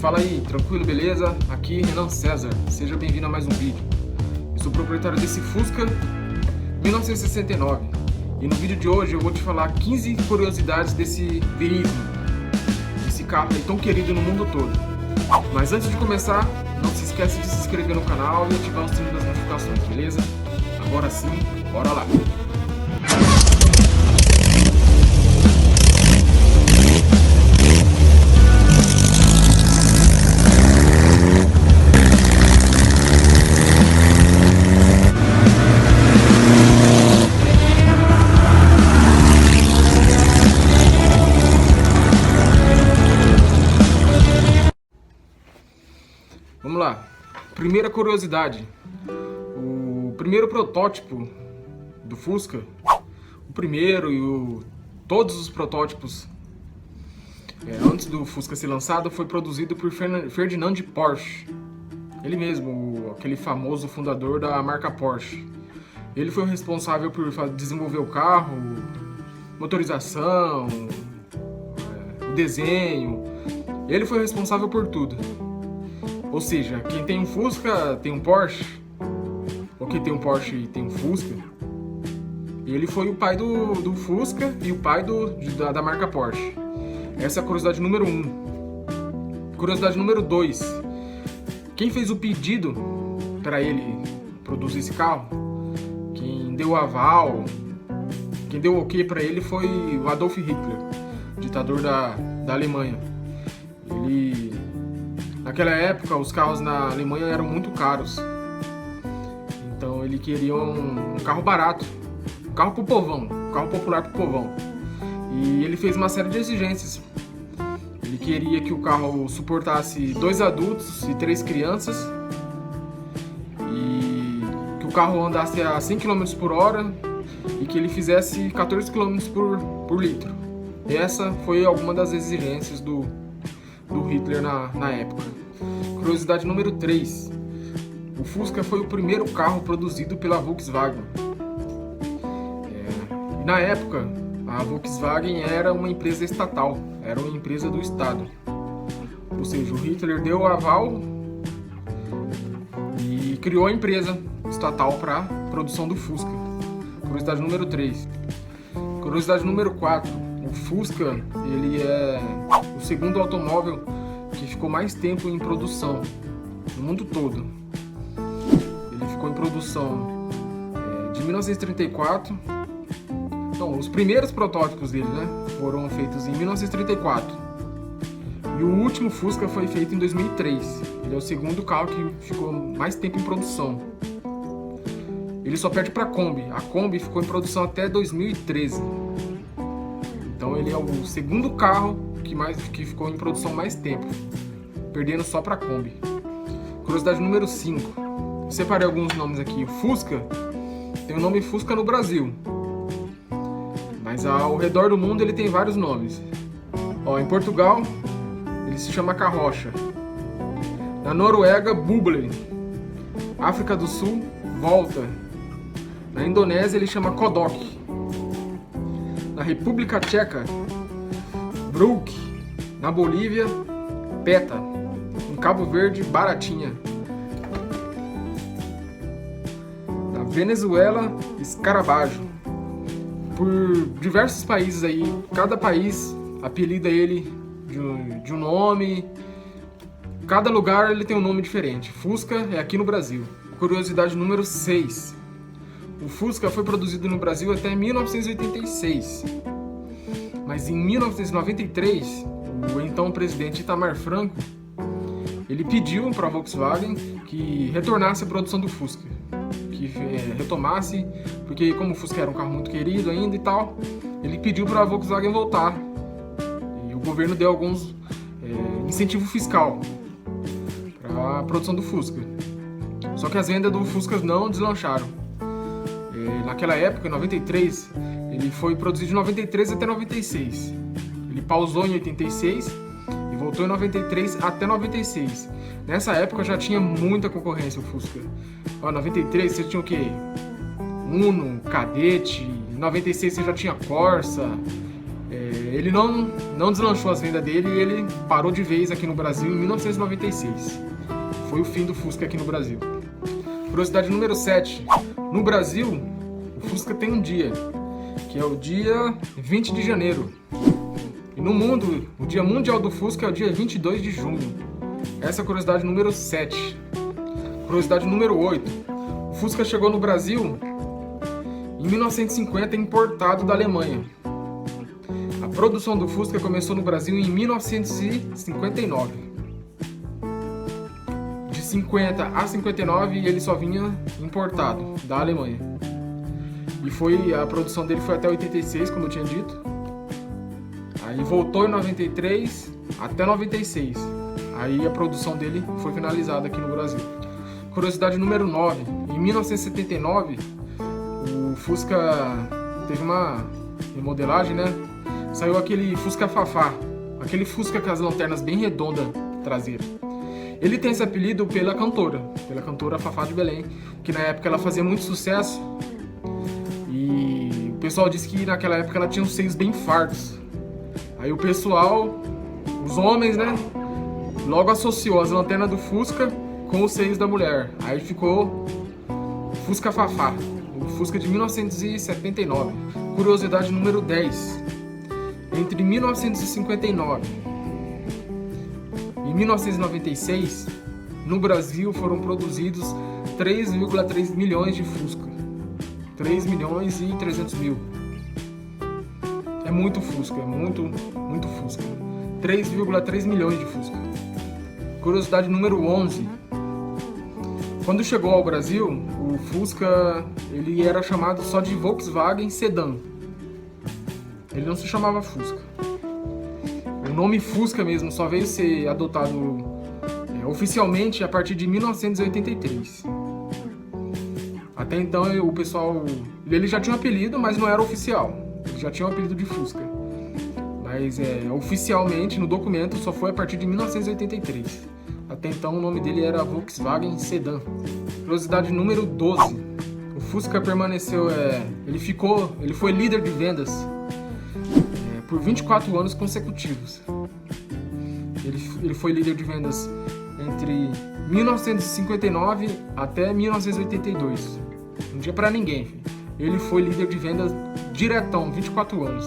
Fala aí, tranquilo, beleza? Aqui Renan César, seja bem-vindo a mais um vídeo. Eu sou proprietário desse Fusca 1969 e no vídeo de hoje eu vou te falar 15 curiosidades desse veículo, desse carro aí tão querido no mundo todo. Mas antes de começar, não se esquece de se inscrever no canal e ativar o sininho das notificações, beleza? Agora sim, bora lá! Vamos lá, primeira curiosidade, o primeiro protótipo do Fusca, o primeiro e todos os protótipos antes do Fusca ser lançado foi produzido por Ferdinand Porsche, ele mesmo, aquele famoso fundador da marca Porsche. Ele foi o responsável por desenvolver o carro, motorização, o desenho, ele foi responsável por tudo. Ou seja, quem tem um Fusca tem um Porsche, ou quem tem um Porsche tem um Fusca. Ele foi o pai do Fusca e o pai da marca Porsche. Essa é a curiosidade número 1. Curiosidade número 2. Quem fez o pedido para ele produzir esse carro, quem deu o aval, quem deu o ok para ele foi o Adolf Hitler, ditador da Alemanha. Naquela época, os carros na Alemanha eram muito caros. Então ele queria um carro barato, um carro pro povão, um carro popular pro povão. E ele fez uma série de exigências. Ele queria que o carro suportasse 2 adultos e 3 crianças. E que o carro andasse a 100 km por hora e que ele fizesse 14 km por litro. E essa foi alguma das exigências do Hitler na época. Curiosidade número 3. O Fusca foi o primeiro carro produzido pela Volkswagen. E na época, a Volkswagen era uma empresa estatal, era uma empresa do Estado. Ou seja, o Hitler deu o aval e criou a empresa estatal para a produção do Fusca. Curiosidade número 3. Curiosidade número 4. O Fusca, ele é o segundo automóvel que ficou mais tempo em produção no mundo todo. Ele ficou em produção de 1934. Então, os primeiros protótipos dele, foram feitos em 1934. E o último Fusca foi feito em 2003. Ele é o segundo carro que ficou mais tempo em produção. Ele só perde para a Kombi. A Kombi ficou em produção até 2013. Então ele é o segundo carro que ficou em produção mais tempo, perdendo só para a Kombi. Curiosidade número 5. Separei alguns nomes aqui. O Fusca tem o nome Fusca no Brasil, mas ao redor do mundo ele tem vários nomes. Em Portugal ele se chama Carrocha. Na Noruega, Bubbly. África do Sul, Volta. Na Indonésia ele chama Kodok. Na República Tcheca, Brook. Na Bolívia, Peta. Em Cabo Verde, Baratinha. Na Venezuela, Escarabajo. Por diversos países aí, cada país apelida ele de um nome. Cada lugar ele tem um nome diferente. Fusca é aqui no Brasil. Curiosidade número 6. O Fusca foi produzido no Brasil até 1986. Mas em 1993, o então presidente Itamar Franco, ele pediu para a Volkswagen que retornasse a produção do Fusca, que retomasse, porque como o Fusca era um carro muito querido ainda e tal, ele pediu para a Volkswagen voltar. E o governo deu alguns incentivo fiscal para a produção do Fusca. Só que as vendas do Fusca não deslancharam. Naquela época, em 93, ele foi produzido de 93 até 96. Ele pausou em 86 e voltou em 93 até 96. Nessa época já tinha muita concorrência o Fusca. Em 93 você tinha o quê? Uno, Cadete. Em 96 você já tinha Corsa. Ele não deslanchou as vendas dele e ele parou de vez aqui no Brasil em 1996. Foi o fim do Fusca aqui no Brasil. Curiosidade número 7. No Brasil, o Fusca tem um dia, que é o dia 20 de janeiro. E no mundo, o dia mundial do Fusca é o dia 22 de junho. Essa é a curiosidade número 7. Curiosidade número 8. O Fusca chegou no Brasil em 1950, importado da Alemanha. A produção do Fusca começou no Brasil em 1959. De 50 a 59 ele só vinha importado da Alemanha. E a produção dele foi até 86, como eu tinha dito. Aí voltou em 93 até 96. Aí a produção dele foi finalizada aqui no Brasil. Curiosidade número 9. Em 1979, o Fusca teve uma remodelagem, né? Saiu aquele Fusca Fafá, aquele Fusca com as lanternas bem redondas traseiras. Ele tem esse apelido pela cantora Fafá de Belém, que na época ela fazia muito sucesso. E o pessoal disse que naquela época ela tinha os seios bem fartos. Aí o pessoal, os homens, né, logo associou as lanternas do Fusca com os seios da mulher. Aí ficou Fusca Fafá, o Fusca de 1979. Curiosidade número 10. Entre 1959 e 1996, no Brasil foram produzidos 3,3 milhões de Fusca. 3 milhões e 300 mil. É muito Fusca, é muito Fusca. 3,3 milhões de Fusca. Curiosidade número 11. Quando chegou ao Brasil, o Fusca ele era chamado só de Volkswagen Sedan. Ele não se chamava Fusca. O nome Fusca mesmo só veio ser adotado oficialmente a partir de 1983. Até então o pessoal, ele já tinha um apelido, mas não era oficial. Ele já tinha um apelido de Fusca. Mas oficialmente no documento só foi a partir de 1983. Até então o nome dele era Volkswagen Sedan. Curiosidade número 12. O Fusca permaneceu, ele foi líder de vendas por 24 anos consecutivos. Ele foi líder de vendas entre 1959 até 1982. Um dia pra ninguém, filho. Ele foi líder de vendas diretão, 24 anos.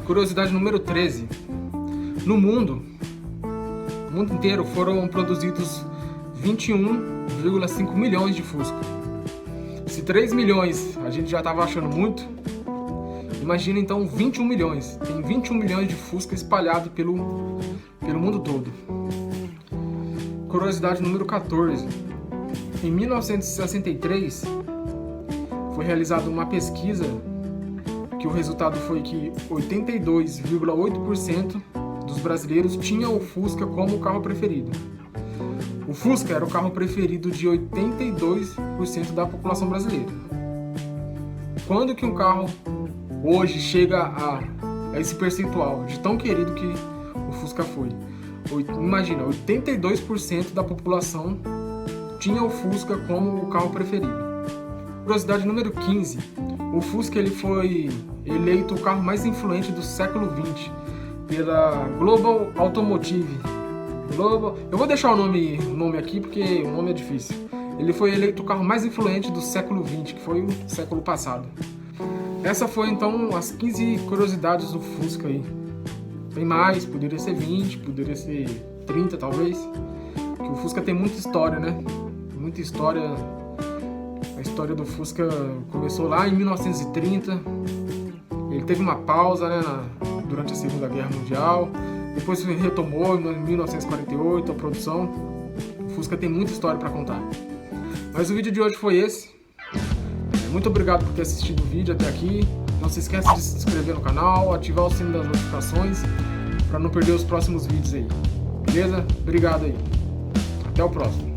Curiosidade número 13. No mundo inteiro foram produzidos 21,5 milhões de Fusca. Se 3 milhões a gente já estava achando muito, imagina então 21 milhões. Tem 21 milhões de Fusca espalhado pelo mundo todo. Curiosidade número 14. Em 1963, foi realizada uma pesquisa que o resultado foi que 82,8% dos brasileiros tinham o Fusca como o carro preferido. O Fusca era o carro preferido de 82% da população brasileira. Quando que um carro hoje chega a esse percentual de tão querido que o Fusca foi? Imagina, 82% da população tinha o Fusca como o carro preferido. Curiosidade número 15. O Fusca ele foi eleito o carro mais influente do século XX pela Global Automotive. Eu vou deixar o nome aqui porque o nome é difícil. Ele foi eleito o carro mais influente do século XX, que foi o século passado. Essa foi então as 15 curiosidades do Fusca aí. Tem mais, poderia ser 20, poderia ser 30 talvez. Porque o Fusca tem muita história, né? Muita história. A história do Fusca começou lá em 1930. Ele teve uma pausa, né, durante a Segunda Guerra Mundial. Depois retomou em 1948 a produção. O Fusca tem muita história para contar. Mas o vídeo de hoje foi esse. Muito obrigado por ter assistido o vídeo até aqui. Não se esqueça de se inscrever no canal, ativar o sino das notificações para não perder os próximos vídeos aí. Beleza? Obrigado aí. Até o próximo.